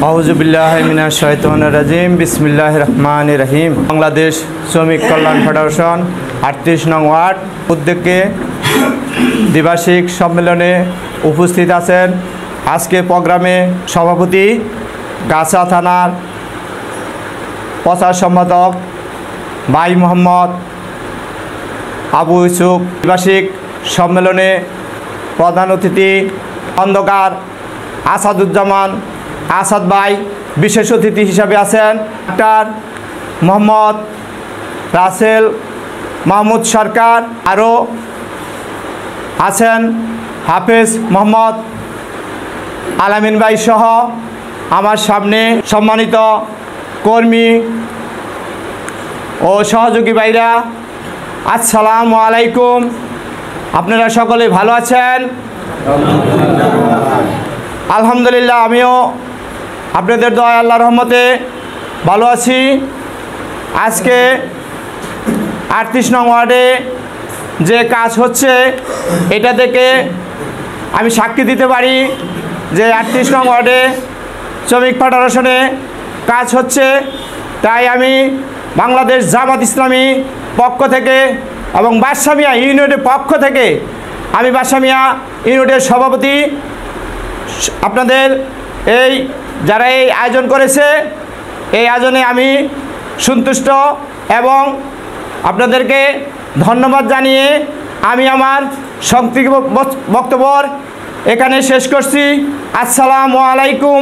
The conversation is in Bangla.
আউযুবিল্লাহি মিনাশ শাইতানির রাজিম বিসমিল্লাহির রহমানির রহিম। বাংলাদেশ শ্রমিক কল্যাণ ফেডারেশন ৩৮ নং ওয়ার্ড উদ্যোগে দ্বিবার্ষিক সম্মেলনে উপস্থিত আছেন আজকে প্রোগ্রামে সভাপতি গাছা থানার প্রচার সম্পাদক ভাই মোহাম্মদ আবু ইউসুফ। দ্বিবার্ষিক সম্মেলনে প্রধান অতিথি খন্দকার আসাদুজ্জামান আসাদ ভাই বিশেষ অতিথি হিসাবে আছেন ডাক্তার মোহাম্মদ রাসেল মাহমুদ সরকার, আরও আছেন হাফেজ মোহাম্মদ আলামিন ভাই সহ আমার সামনে সম্মানিত কর্মী ও সহযোগী ভাইরা, আসসালামু আলাইকুম। আপনারা সকলে ভালো আছেন? আলহামদুলিল্লাহ, আমিও আপনাদের দয়া আল্লাহর রহমতে ভালো আছি। আজকে ৩৮ নং ওয়ার্ডে যে কাজ হচ্ছে এটা থেকে আমি সাক্ষী দিতে পারি যে ৩৮ নং ওয়ার্ডে শ্রমিক ফেডারেশনে কাজ হচ্ছে। তাই আমি বাংলাদেশ জামাত ইসলামী পক্ষ থেকে এবং বাদশামিয়া ইউনিটের পক্ষ থেকে আমি বাদশামিয়া ইউনিটের সভাপতি আপনাদের যারা এই আয়োজন করেছে এই আয়োজনে আমি সন্তুষ্ট এবং আপনাদেরকে ধন্যবাদ জানিয়ে আমি আমার সংক্ষিপ্ত বক্তব্য এখানে শেষ করছি। আসসালামু আলাইকুম।